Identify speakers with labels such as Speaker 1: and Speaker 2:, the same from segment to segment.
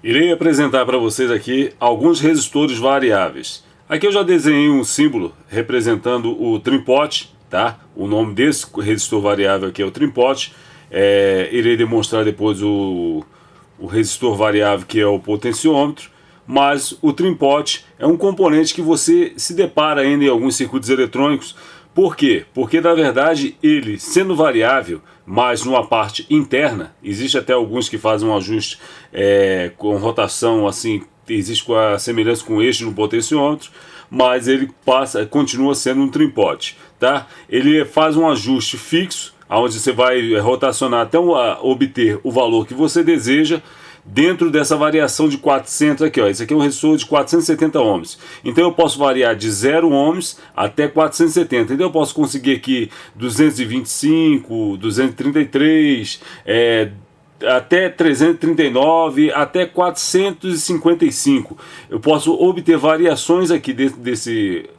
Speaker 1: Irei apresentar para vocês aqui alguns resistores variáveis. Aqui eu já desenhei um símbolo representando o trim-pot, tá? O nome desse resistor variável aqui é o trim-pot. Irei demonstrar depois o resistor variável, que é o potenciômetro. Mas o trim-pot é um componente que você se depara ainda em alguns circuitos eletrônicos. Por quê? Porque na verdade ele, sendo variável, mas numa parte interna, existe até alguns que fazem um ajuste com rotação, assim, existe com a semelhança com o eixo no potenciômetro, mas ele continua sendo um trim-pot, tá? Ele faz um ajuste fixo, onde você vai rotacionar até obter o valor que você deseja, dentro dessa variação de 400 aqui, ó. Esse aqui é um resistor de 470 ohms. Então eu posso variar de 0 ohms até 470. Então eu posso conseguir aqui 225, 233, até 339, até 455. Eu posso obter variações aqui desse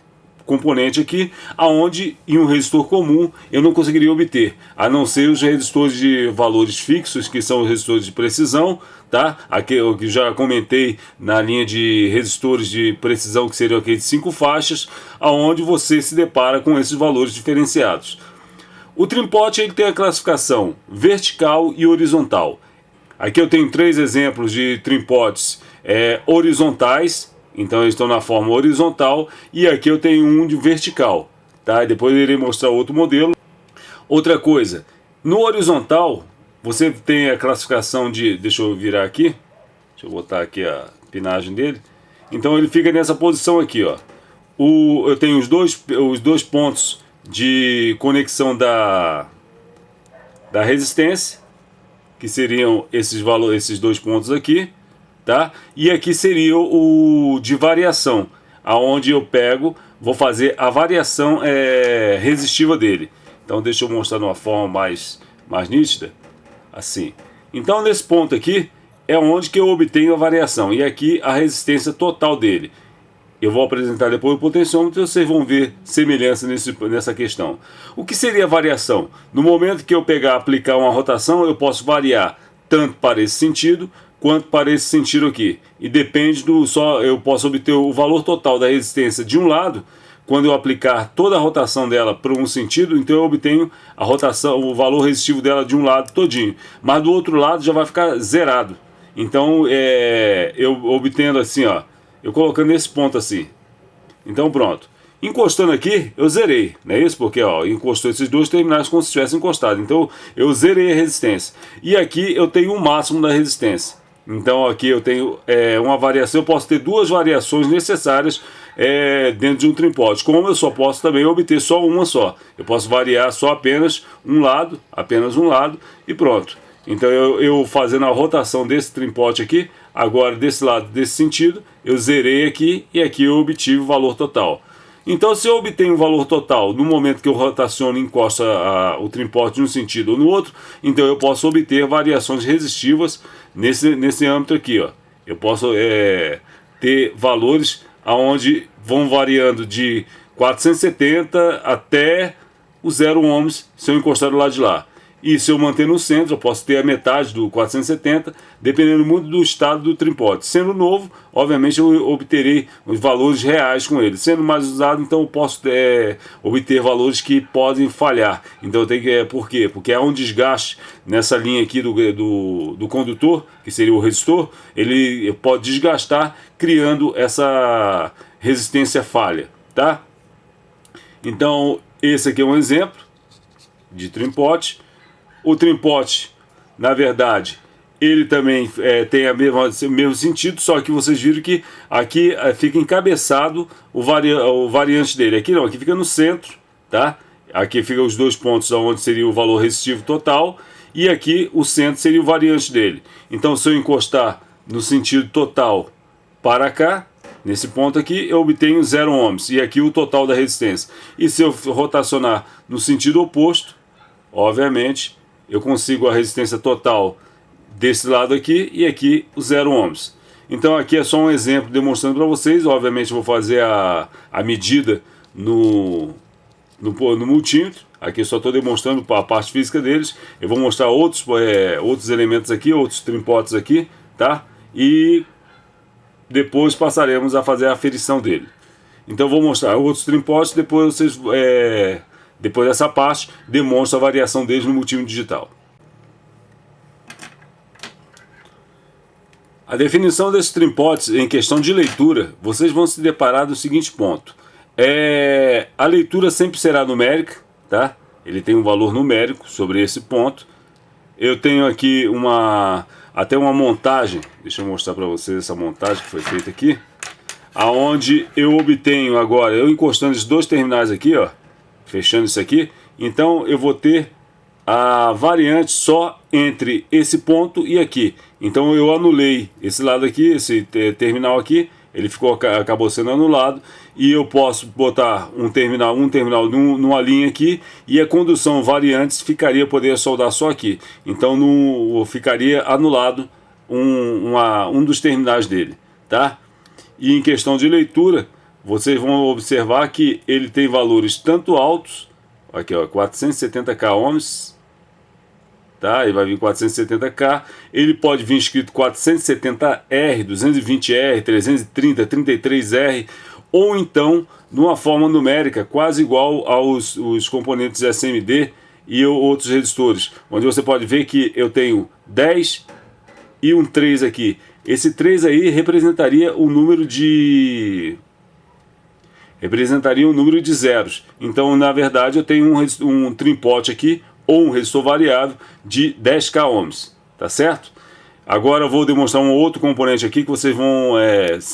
Speaker 1: componente aqui, aonde em um resistor comum eu não conseguiria obter, a não ser os resistores de valores fixos, que são os resistores de precisão, tá? Aqui eu já comentei na linha de resistores de precisão, que seriam aqueles de 5 faixas, aonde você se depara com esses valores diferenciados. O trim-pot ele tem a classificação vertical e horizontal. Aqui eu tenho 3 exemplos de trim-pots horizontais. Então eles estão na forma horizontal, e aqui eu tenho um de vertical, tá? E depois eu irei mostrar outro modelo. Outra coisa, no horizontal você tem a classificação de, deixa eu virar aqui, deixa eu botar aqui a pinagem dele. Então ele fica nessa posição aqui, ó. Eu tenho os dois pontos de conexão da resistência, que seriam esses 2 pontos aqui. Tá? E aqui seria o de variação, aonde eu vou fazer a variação resistiva dele. Então deixa eu mostrar de uma forma mais nítida, assim. Então nesse ponto aqui é onde que eu obtenho a variação, e aqui a resistência total dele. Eu vou apresentar depois o potenciômetro e vocês vão ver semelhança nessa questão. O que seria a variação? No momento que eu aplicar uma rotação, eu posso variar tanto para esse sentido quanto para esse sentido aqui, e depende eu posso obter o valor total da resistência de um lado. Quando eu aplicar toda a rotação dela para um sentido, então eu obtenho a rotação, o valor resistivo dela de um lado todinho, mas do outro lado já vai ficar zerado. Então eu obtendo assim, ó, eu colocando esse ponto assim, então pronto. Encostando aqui, eu zerei, não é isso? Porque ó, encostou esses 2 terminais como se tivesse encostado. Então eu zerei a resistência. E aqui eu tenho o máximo da resistência. Então aqui eu tenho uma variação, eu posso ter 2 variações necessárias dentro de um trim-pot. Como eu só posso também obter só uma só. Eu posso variar só apenas um lado, e pronto. Então eu fazendo a rotação desse trim-pot aqui, agora desse lado, desse sentido, eu zerei aqui, e aqui eu obtive o valor total. Então se eu obtenho o valor total no momento que eu rotaciono e encosto o trim-pot de um sentido ou no outro, então eu posso obter variações resistivas nesse âmbito aqui, ó. Eu posso ter valores aonde vão variando de 470 até o 0 ohms se eu encostar do lado de lá. E se eu manter no centro, eu posso ter a metade do 470, dependendo muito do estado do trim-pot. Sendo novo, obviamente eu obterei os valores reais com ele. Sendo mais usado, então eu posso obter valores que podem falhar. Então eu tenho por quê? Porque há um desgaste nessa linha aqui do condutor, que seria o resistor. Ele pode desgastar, criando essa resistência falha, tá? Então esse aqui é um exemplo de trim-pot. O trim-pot, na verdade, ele também tem o mesmo sentido, só que vocês viram que aqui fica encabeçado o variante dele. Aqui não, aqui fica no centro, tá? Aqui fica os 2 pontos onde seria o valor resistivo total, e aqui o centro seria o variante dele. Então se eu encostar no sentido total para cá, nesse ponto aqui, eu obtenho 0 ohms, e aqui o total da resistência. E se eu rotacionar no sentido oposto, obviamente eu consigo a resistência total desse lado aqui, e aqui o 0 ohms. Então aqui é só um exemplo demonstrando para vocês. Obviamente eu vou fazer a medida no multímetro. Aqui eu só estou demonstrando a parte física deles. Eu vou mostrar outros elementos aqui, outros trim-pots aqui, tá? e depois passaremos a fazer a aferição dele. Então vou mostrar outros trimpotes, depois vocês, depois dessa parte, demonstra a variação deles no multímetro digital. A definição desses trimpotes em questão de leitura, vocês vão se deparar do seguinte ponto. A leitura sempre será numérica, tá? Ele tem um valor numérico sobre esse ponto. Eu tenho aqui até uma montagem, deixa eu mostrar para vocês essa montagem que foi feita aqui, aonde eu obtenho agora, eu encostando esses dois terminais aqui, ó, fechando isso aqui, então eu vou ter a variante só entre esse ponto e aqui. Então eu anulei esse lado aqui, esse terminal aqui, ele acabou sendo anulado, e eu posso botar um terminal numa linha aqui, e a condução variantes poderia soldar só aqui. Então ficaria anulado um dos terminais dele, tá? E em questão de leitura, vocês vão observar que ele tem valores tanto altos, aqui ó, 470k ohms, tá? Ele vai vir 470k, ele pode vir escrito 470R, 220R, 330, 33R, ou então numa forma numérica quase igual aos componentes SMD e outros resistores, onde você pode ver que eu tenho 10 e um 3 aqui. Esse 3 aí representaria o número de zeros. Então, na verdade, eu tenho um trimpote aqui, ou um resistor variável de 10k ohms, tá certo? Agora eu vou demonstrar um outro componente aqui que vocês vão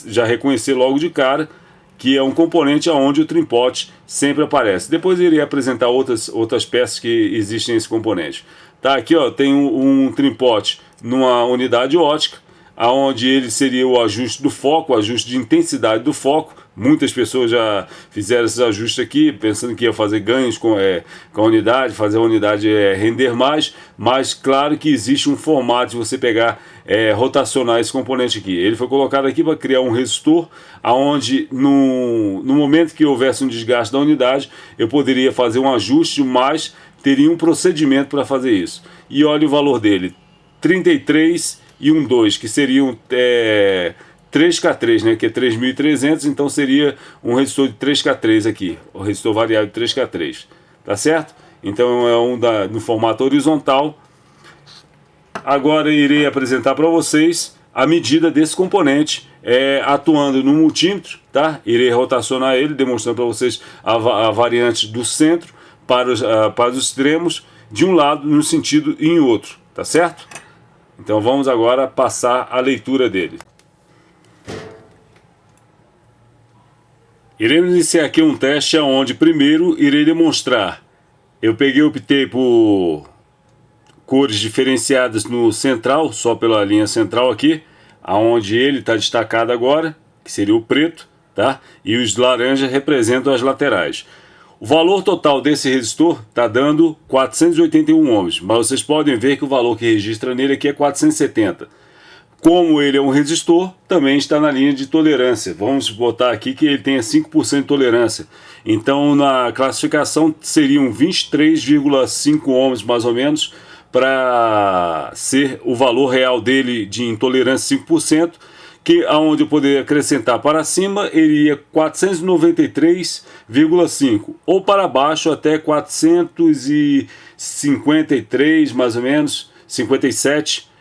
Speaker 1: já reconhecer logo de cara, que é um componente onde o trimpote sempre aparece. Depois eu irei apresentar outras peças que existem nesse componente. Tá, aqui ó, tem um trimpote numa unidade ótica, aonde ele seria o ajuste do foco, o ajuste de intensidade do foco. Muitas pessoas já fizeram esses ajustes aqui, pensando que ia fazer ganhos com a unidade, fazer a unidade render mais, mas claro que existe um formato de você pegar, rotacionar esse componente aqui. Ele foi colocado aqui para criar um resistor, aonde no momento que houvesse um desgaste da unidade, eu poderia fazer um ajuste, mas teria um procedimento para fazer isso. E olha o valor dele, 33 e 2, que seriam 3K3, né, que é 3.300, então seria um resistor de 3K3 aqui, o resistor variável de 3K3, tá certo? Então é no formato horizontal. Agora irei apresentar para vocês a medida desse componente, atuando no multímetro, tá? Irei rotacionar ele, demonstrando para vocês a variante do centro para os extremos, de um lado no sentido e em outro, tá certo? Então vamos agora passar a leitura dele. Iremos iniciar aqui um teste onde primeiro irei demonstrar. Eu optei por cores diferenciadas no central, só pela linha central aqui, aonde ele está destacado agora, que seria o preto, tá? E os laranjas representam as laterais. O valor total desse resistor está dando 481 ohms, mas vocês podem ver que o valor que registra nele aqui é 470. Como ele é um resistor, também está na linha de tolerância. Vamos botar aqui que ele tenha 5% de tolerância. Então, na classificação, seriam 23,5 ohms, mais ou menos, para ser o valor real dele de intolerância 5%, que aonde eu poderia acrescentar para cima, iria 493,5, ou para baixo até 453, mais ou menos,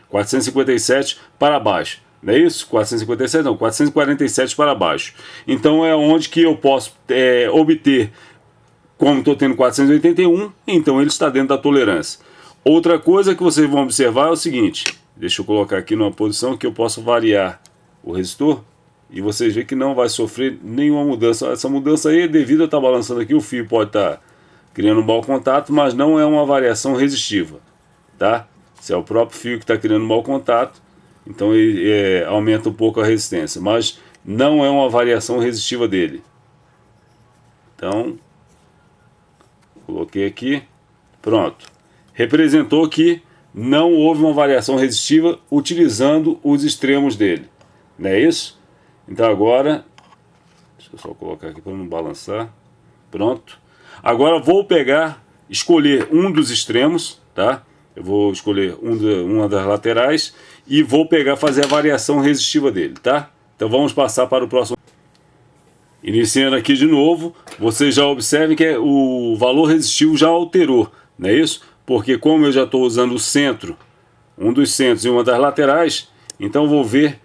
Speaker 1: 457 para baixo, não é isso? 457 não, 447 para baixo. Então é onde que eu posso obter, como estou tendo 481, então ele está dentro da tolerância. Outra coisa que vocês vão observar é o seguinte, deixa eu colocar aqui numa posição que eu posso variar o resistor, e vocês veem que não vai sofrer nenhuma mudança. Essa mudança aí é devido a estar balançando aqui, o fio pode estar criando um mau contato, mas não é uma variação resistiva, tá? Se é o próprio fio que está criando mau contato, então ele aumenta um pouco a resistência, mas não é uma variação resistiva dele. Então, coloquei aqui, pronto. Representou que não houve uma variação resistiva utilizando os extremos dele, não é isso? Então agora, deixa eu só colocar aqui para não balançar, pronto. Agora vou escolher um dos extremos, tá? Eu vou escolher uma das laterais e vou fazer a variação resistiva dele, tá? Então vamos passar para o próximo. Iniciando aqui de novo, vocês já observem que o valor resistivo já alterou, não é isso? Porque como eu já estou usando o centro, um dos centros e uma das laterais, então vou ver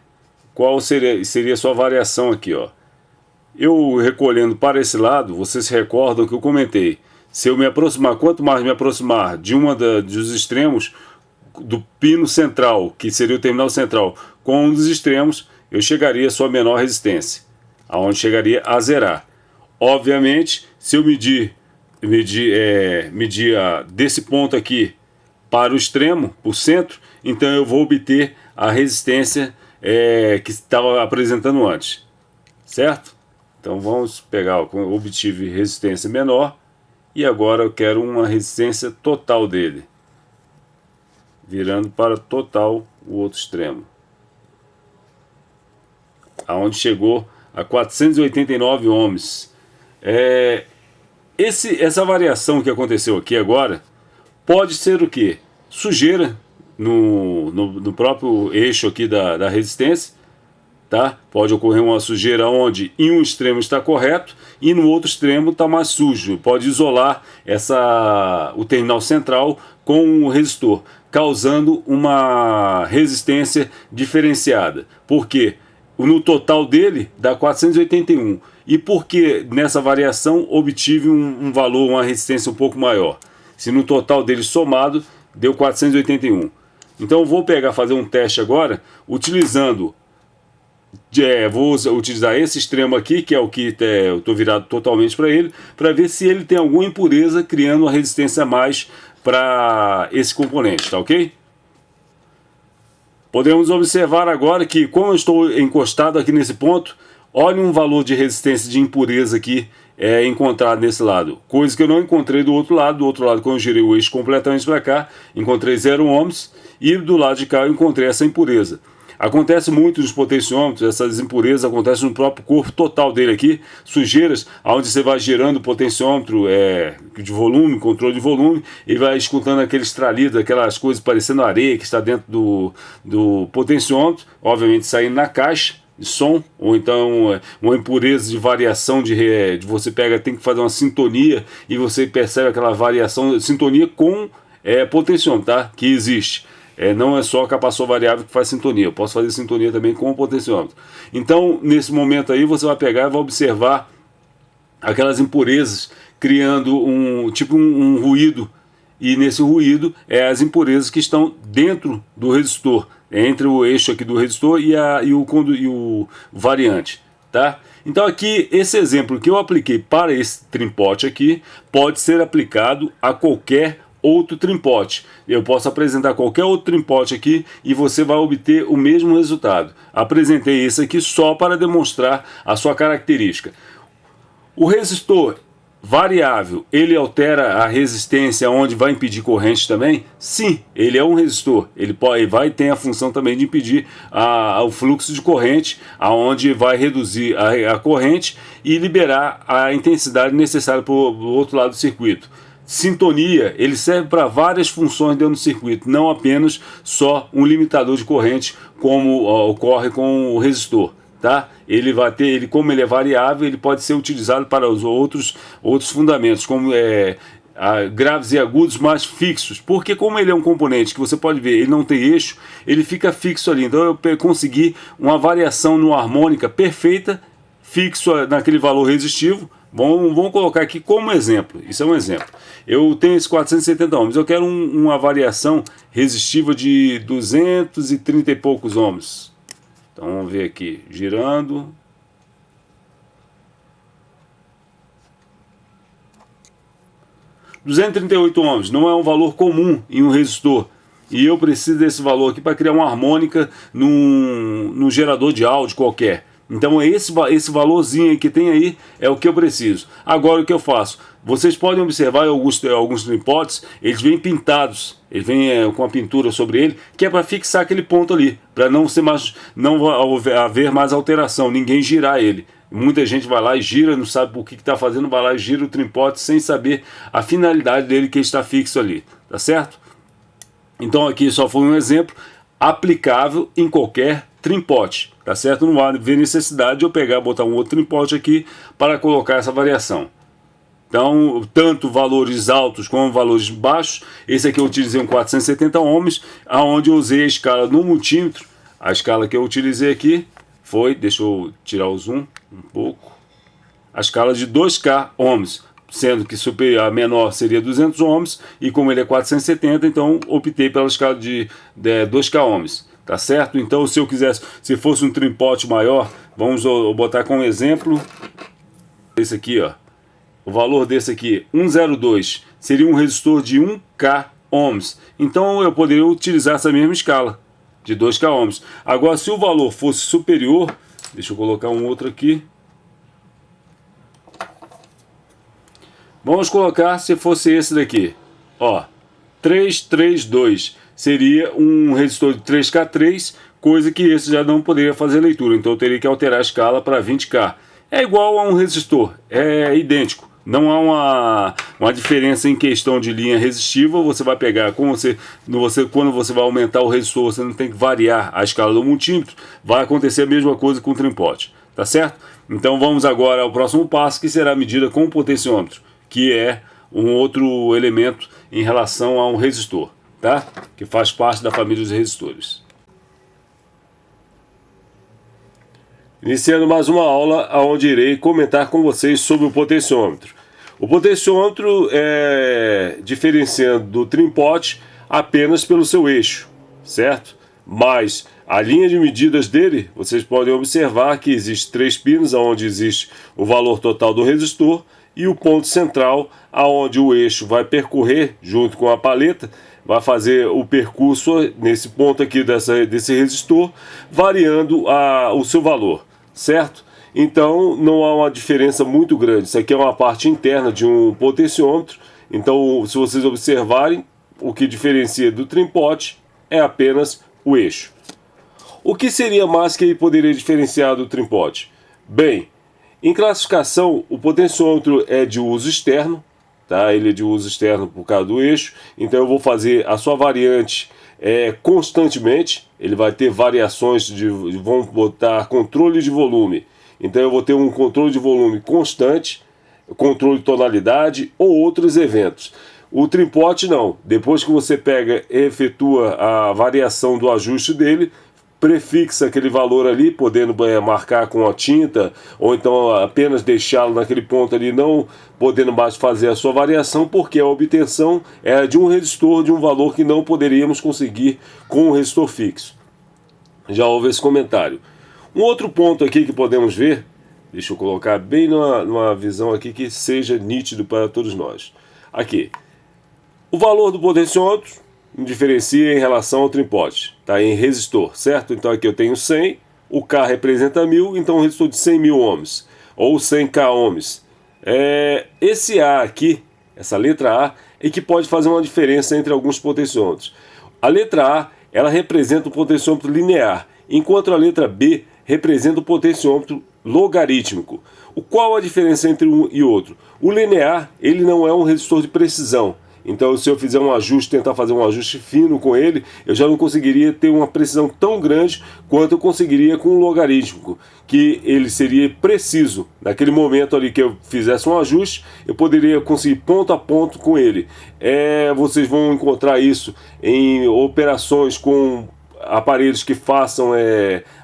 Speaker 1: qual seria a sua variação aqui, ó. Eu recolhendo para esse lado, vocês se recordam que eu comentei, se eu me aproximar, quanto mais me aproximar de dos extremos do pino central, que seria o terminal central, com um dos extremos, eu chegaria à sua menor resistência, aonde chegaria a zerar. Obviamente, se eu medir desse ponto aqui para o extremo, para o centro, então eu vou obter a resistência que estava apresentando antes, certo? Então vamos pegar, eu obtive resistência menor e agora eu quero uma resistência total dele, virando para total o outro extremo, aonde chegou a 489 ohms. Essa variação que aconteceu aqui agora pode ser o que? Sujeira no próprio eixo aqui da resistência, tá? Pode ocorrer uma sujeira onde em um extremo está correto e no outro extremo está mais sujo. Pode isolar o terminal central com o resistor, causando uma resistência diferenciada. Por quê? No total dele dá 481. E por que nessa variação obtive um valor, uma resistência um pouco maior? Se no total dele somado deu 481. Então eu vou fazer um teste agora, utilizando, vou utilizar esse extremo aqui, que é o que eu estou virado totalmente para ele, para ver se ele tem alguma impureza, criando uma resistência a mais para esse componente, tá ok? Podemos observar agora que, como eu estou encostado aqui nesse ponto, olha um valor de resistência de impureza aqui encontrado nesse lado, coisa que eu não encontrei do outro lado. Do outro lado, quando eu girei o eixo completamente para cá, encontrei 0 ohms, e do lado de cá eu encontrei essa impureza. Acontece muito nos potenciômetros, essas impurezas acontecem no próprio corpo total dele aqui, sujeiras, onde você vai girando o potenciômetro de volume, controle de volume, e vai escutando aqueles tralidos, aquelas coisas parecendo areia que está dentro do potenciômetro, obviamente saindo na caixa de som, ou então uma impureza de variação de você tem que fazer uma sintonia e você percebe aquela variação, sintonia com potenciômetro, tá? Que existe. Não é só a capacitor variável que faz sintonia, eu posso fazer sintonia também com o potenciômetro. Então, nesse momento aí, você vai pegar e vai observar aquelas impurezas criando um ruído, e nesse ruído as impurezas que estão dentro do resistor, entre o eixo aqui do resistor e o variante, tá? Então aqui, esse exemplo que eu apliquei para esse trimpote aqui, pode ser aplicado a qualquer outro trimpote. Eu posso apresentar qualquer outro trimpote aqui e você vai obter o mesmo resultado. Apresentei esse aqui só para demonstrar a sua característica. O resistor variável, ele altera a resistência onde vai impedir corrente também? Sim, ele é um resistor. Ele ter a função também de impedir o fluxo de corrente, aonde vai reduzir a corrente e liberar a intensidade necessária para o outro lado do circuito. Sintonia, ele serve para várias funções dentro do circuito, não apenas só um limitador de corrente, como ocorre com o resistor, tá? Como ele é variável, ele pode ser utilizado para os outros fundamentos, como graves e agudos mais fixos, porque como ele é um componente que você pode ver, ele não tem eixo, ele fica fixo ali. Então eu consegui uma variação numa harmônica perfeita, fixo naquele valor resistivo. Vamos colocar aqui como exemplo, isso é um exemplo. Eu tenho esse 470 ohms, eu quero uma variação resistiva de 230 e poucos ohms. Então vamos ver aqui, girando. (238 ohms) não é um valor comum em um resistor. E eu preciso desse valor aqui para criar uma harmônica num gerador de áudio qualquer. Então esse valorzinho aí que tem aí é o que eu preciso. Agora o que eu faço? Vocês podem observar alguns trimpotes, eles vêm pintados, eles vêm com a pintura sobre ele, que é para fixar aquele ponto ali, para não haver mais alteração, ninguém girar ele. Muita gente vai lá e gira, não sabe o que está fazendo, vai lá e gira o trimpote sem saber a finalidade dele, que está fixo ali, tá certo? Então aqui só foi um exemplo. aplicável em qualquer trim-pot, tá certo? Não haver necessidade de eu pegar, botar um outro trim-pot aqui para colocar essa variação. Então, tanto valores altos como valores baixos. Esse aqui eu utilizei um 470 ohms, aonde eu usei a escala no multímetro. A escala que eu utilizei aqui foi, deixa eu tirar o zoom um pouco, a escala de 2K ohms, sendo que a menor seria 200 ohms, e como ele é 470, então optei pela escala de 2K ohms, tá certo? Então, se eu quisesse, se fosse um trim-pot maior, vamos botar como exemplo esse aqui, ó. O valor desse aqui, 102, seria um resistor de 1K ohms. Então eu poderia utilizar essa mesma escala de 2K ohms. Agora, se o valor fosse superior, deixa eu colocar um outro aqui. Vamos colocar, se fosse esse daqui, ó, 332, seria um resistor de 3K3, coisa que esse já não poderia fazer leitura, então eu teria que alterar a escala para 20K. É igual a um resistor, é idêntico. Não há uma diferença em questão de linha resistiva. Você vai pegar, quando você vai aumentar o resistor, você não tem que variar a escala do multímetro. Vai acontecer a mesma coisa com o trim-pot, tá certo? Então vamos agora ao próximo passo, que será a medida com o potenciômetro, que é um outro elemento em relação a um resistor, tá? Que faz parte da família dos resistores. Iniciando mais uma aula onde irei comentar com vocês sobre o potenciômetro. O potenciômetro é diferenciando do trim-pot apenas pelo seu eixo, certo? Mas a linha de medidas dele, vocês podem observar que existe 3 pinos, onde existe o valor total do resistor, e o ponto central, aonde o eixo vai percorrer junto com a paleta, vai fazer o percurso nesse ponto aqui desse resistor, variando o seu valor, certo? Então não há uma diferença muito grande. Isso aqui é uma parte interna de um potenciômetro. Então, se vocês observarem, o que diferencia do trim-pot é apenas o eixo. O que seria mais que ele poderia diferenciar do trim-pot? Bem, em classificação, o potenciômetro é de uso externo, tá? Ele é de uso externo por causa do eixo. Então eu vou fazer a sua variante constantemente. Ele vai ter variações vamos botar controle de volume. Então eu vou ter um controle de volume constante, controle de tonalidade ou outros eventos. O trim-pot não. Depois que você pega e efetua a variação do ajuste dele, prefixa aquele valor ali, podendo marcar com a tinta, ou então apenas deixá-lo naquele ponto ali, não podendo mais fazer a sua variação, porque a obtenção é de um resistor de um valor que não poderíamos conseguir com um resistor fixo. Já houve esse comentário. Um outro ponto aqui que podemos ver, deixa eu colocar bem numa visão aqui que seja nítido para todos nós. Aqui, o valor do potenciômetro diferencia em relação ao trim-pot, tá? Em resistor, certo? Então aqui eu tenho 100, o K representa 1000, então um resistor de 100.000 ohms, ou 100K ohms. Esse A aqui, essa letra A, é que pode fazer uma diferença entre alguns potenciômetros. A letra A, ela representa o potenciômetro linear, enquanto a letra B representa o potenciômetro logarítmico. Qual a diferença entre um e outro? O linear, ele não é um resistor de precisão. Então, se eu fizer um ajuste, tentar fazer um ajuste fino com ele, eu já não conseguiria ter uma precisão tão grande quanto eu conseguiria com o logarítmico, que ele seria preciso. Naquele momento ali que eu fizesse um ajuste, eu poderia conseguir ponto a ponto com ele. Vocês vão encontrar isso em operações com aparelhos que façam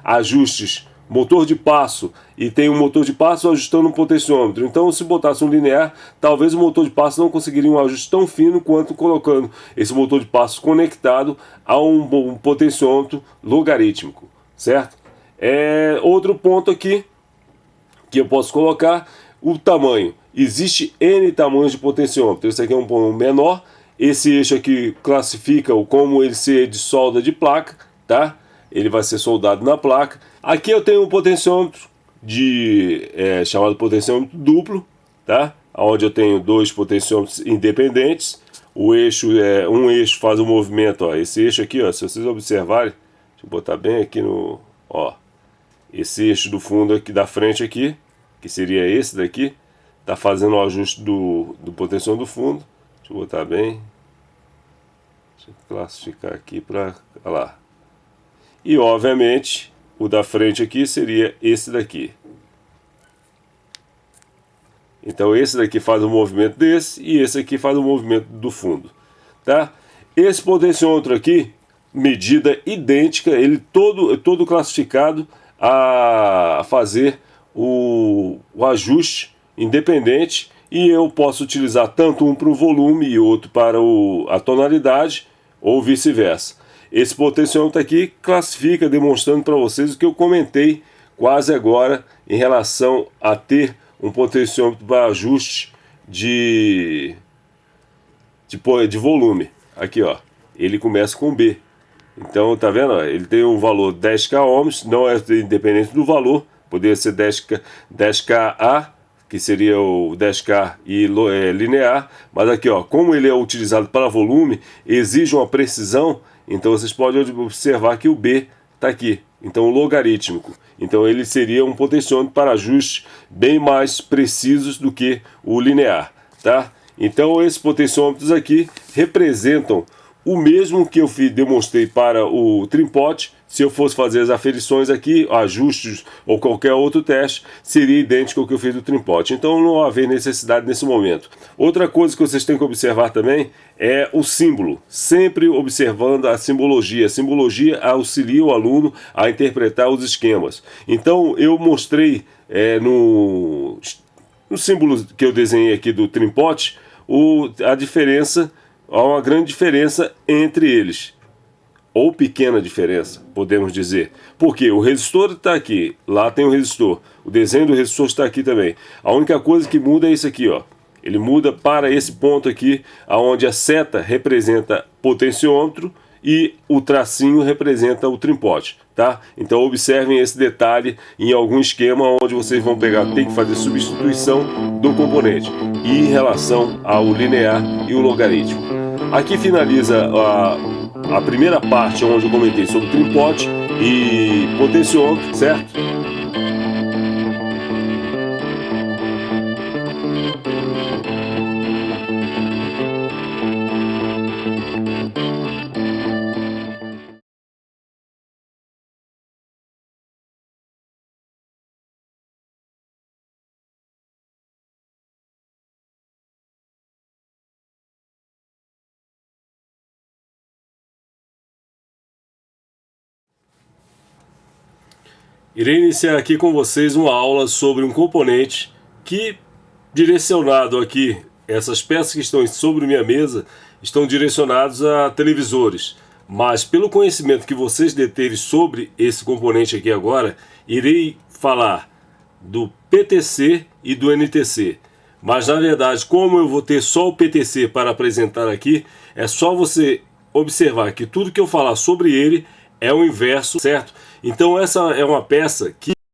Speaker 1: ajustes, motor de passo, e tem um motor de passo ajustando um potenciômetro. Então, se botasse um linear, talvez o motor de passo não conseguiria um ajuste tão fino quanto colocando esse motor de passo conectado a um potenciômetro logarítmico, certo? Outro ponto aqui que eu posso colocar, o tamanho. Existe N tamanhos de potenciômetro. Esse aqui é um menor. Esse eixo aqui classifica como ele ser de solda de placa, tá? Ele vai ser soldado na placa. Aqui eu tenho um potenciômetro chamado potenciômetro duplo, tá? Onde eu tenho 2 potenciômetros independentes. O eixo um eixo faz o movimento, ó. Esse eixo aqui, ó, se vocês observarem, deixa eu botar bem aqui no, ó, esse eixo do fundo aqui da frente aqui, que seria esse daqui, tá fazendo o ajuste do potenciômetro do fundo. Deixa eu botar bem. Deixa eu classificar aqui para, olha lá. E obviamente o da frente aqui seria esse daqui. Então esse daqui faz o movimento desse e esse aqui faz o movimento do fundo, tá? Esse potenciômetro aqui, medida idêntica, ele todo classificado a fazer o ajuste independente, e eu posso utilizar tanto um para o volume e outro para a tonalidade, ou vice-versa. Esse potenciômetro aqui classifica, demonstrando para vocês o que eu comentei quase agora em relação a ter um potenciômetro para ajuste de volume. Aqui, ó, ele começa com B. Então, tá vendo? Ele tem um valor 10k ohms, não é independente do valor, poderia ser 10kA, que seria o 10k e linear, mas aqui, ó, como ele é utilizado para volume, exige uma precisão, então vocês podem observar que o B está aqui, então o logarítmico. Então ele seria um potenciômetro para ajustes bem mais precisos do que o linear, tá? Então esses potenciômetros aqui representam o mesmo que eu demonstrei para o trimpote. Se eu fosse fazer as aferições aqui, ajustes ou qualquer outro teste, seria idêntico ao que eu fiz do trimpote. Então não haver necessidade nesse momento. Outra coisa que vocês têm que observar também é o símbolo. Sempre observando a simbologia. A simbologia auxilia o aluno a interpretar os esquemas. Então eu mostrei no símbolo que eu desenhei aqui do trimpote a diferença. Há uma grande diferença entre eles, ou pequena diferença, podemos dizer. Porque o resistor está aqui, lá tem o resistor, o desenho do resistor está aqui também. A única coisa que muda é isso aqui, ó. Ele muda para esse ponto aqui, onde a seta representa potenciômetro e o tracinho representa o trimpote, tá? Então observem esse detalhe em algum esquema onde vocês vão pegar, tem que fazer substituição do componente em relação ao linear e o logarítmico. Aqui finaliza a primeira parte onde eu comentei sobre trimpote e potenciômetro, certo? Irei iniciar aqui com vocês uma aula sobre um componente que, direcionado aqui, essas peças que estão sobre minha mesa, estão direcionados a televisores. Mas pelo conhecimento que vocês deterem sobre esse componente aqui agora, irei falar do PTC e do NTC. Mas na verdade, como eu vou ter só o PTC para apresentar aqui, é só você observar que tudo que eu falar sobre ele é o inverso, certo? Então essa é uma peça que